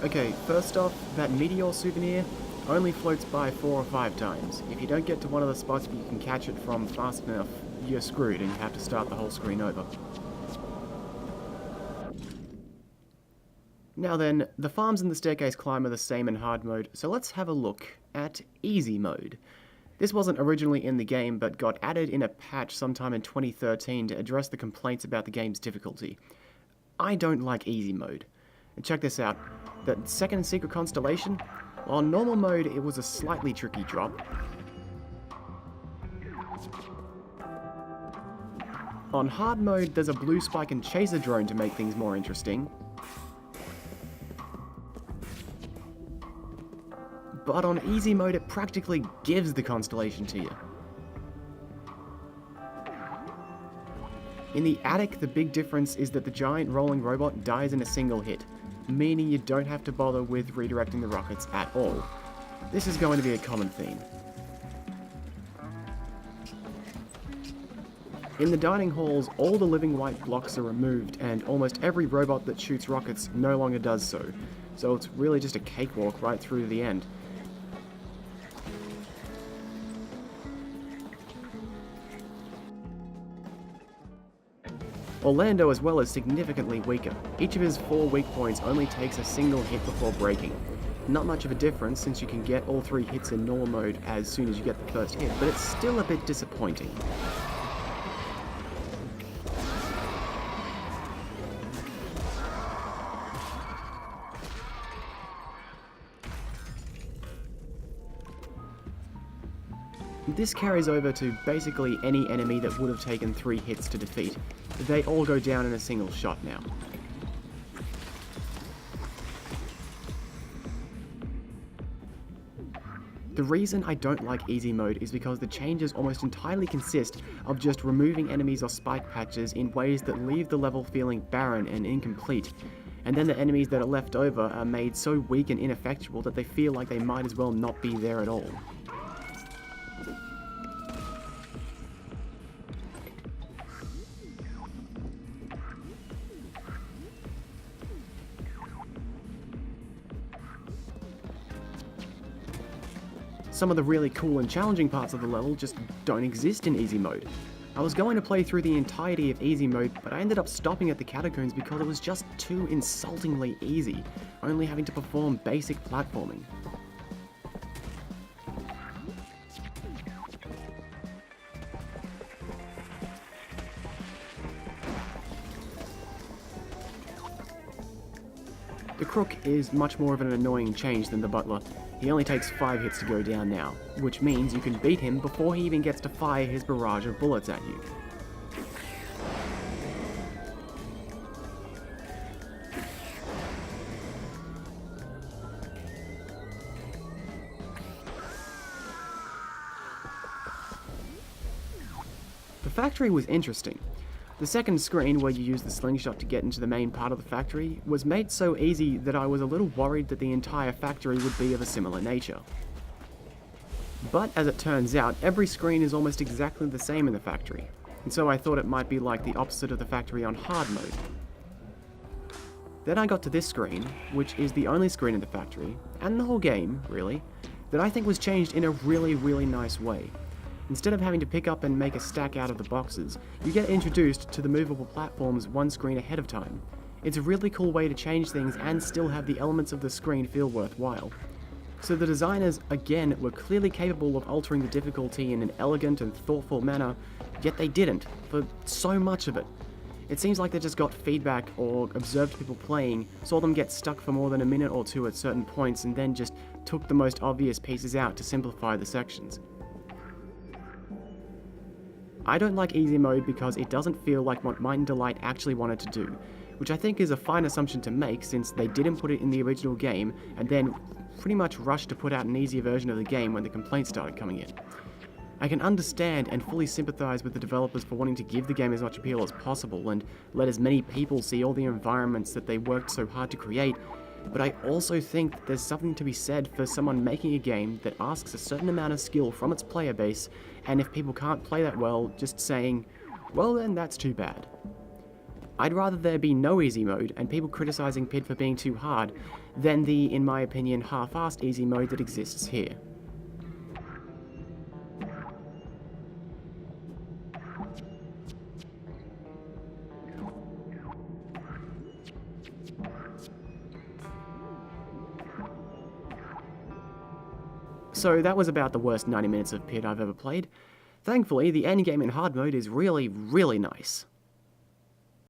Okay, first off, that meteor souvenir only floats by 4 or 5 times. If you don't get to one of the spots you can catch it from fast enough, you're screwed and you have to start the whole screen over. Now then, the farms and the staircase climb are the same in hard mode, so let's have a look at easy mode. This wasn't originally in the game, but got added in a patch sometime in 2013 to address the complaints about the game's difficulty. I don't like easy mode. And check this out, the second secret constellation, while on normal mode it was a slightly tricky drop. On hard mode there's a blue spike and chaser drone to make things more interesting. But on easy mode it practically gives the constellation to you. In the attic, the big difference is that the giant rolling robot dies in a single hit, meaning you don't have to bother with redirecting the rockets at all. This is going to be a common theme. In the dining halls, all the living white blocks are removed, and almost every robot that shoots rockets no longer does so, so it's really just a cakewalk right through to the end. Orlando as well is significantly weaker. Each of his 4 weak points only takes a single hit before breaking. Not much of a difference since you can get all 3 hits in normal mode as soon as you get the first hit, but it's still a bit disappointing. This carries over to basically any enemy that would have taken 3 hits to defeat. They all go down in a single shot now. The reason I don't like easy mode is because the changes almost entirely consist of just removing enemies or spike patches in ways that leave the level feeling barren and incomplete, and then the enemies that are left over are made so weak and ineffectual that they feel like they might as well not be there at all. Some of the really cool and challenging parts of the level just don't exist in easy mode. I was going to play through the entirety of easy mode, but I ended up stopping at the catacombs because it was just too insultingly easy, only having to perform basic platforming. The Crook is much more of an annoying change than the Butler. He only takes 5 hits to go down now, which means you can beat him before he even gets to fire his barrage of bullets at you. The factory was interesting. The second screen, where you use the slingshot to get into the main part of the factory, was made so easy that I was a little worried that the entire factory would be of a similar nature. But as it turns out, every screen is almost exactly the same in the factory, and so I thought it might be like the opposite of the factory on hard mode. Then I got to this screen, which is the only screen in the factory, and the whole game, really, that I think was changed in a really nice way. Instead of having to pick up and make a stack out of the boxes, you get introduced to the movable platforms one screen ahead of time. It's a really cool way to change things and still have the elements of the screen feel worthwhile. So the designers, again, were clearly capable of altering the difficulty in an elegant and thoughtful manner, yet they didn't, for so much of it. It seems like they just got feedback or observed people playing, saw them get stuck for more than a minute or two at certain points, and then just took the most obvious pieces out to simplify the sections. I don't like easy mode because it doesn't feel like what Might and Delight actually wanted to do, which I think is a fine assumption to make since they didn't put it in the original game and then pretty much rushed to put out an easier version of the game when the complaints started coming in. I can understand and fully sympathise with the developers for wanting to give the game as much appeal as possible and let as many people see all the environments that they worked so hard to create, but I also think that there's something to be said for someone making a game that asks a certain amount of skill from its player base, and if people can't play that well, just saying, well then that's too bad. I'd rather there be no easy mode and people criticizing Pid for being too hard than the, in my opinion, half-assed easy mode that exists here. So that was about the worst 90 minutes of Pid I've ever played. Thankfully, the endgame in hard mode is really, really nice.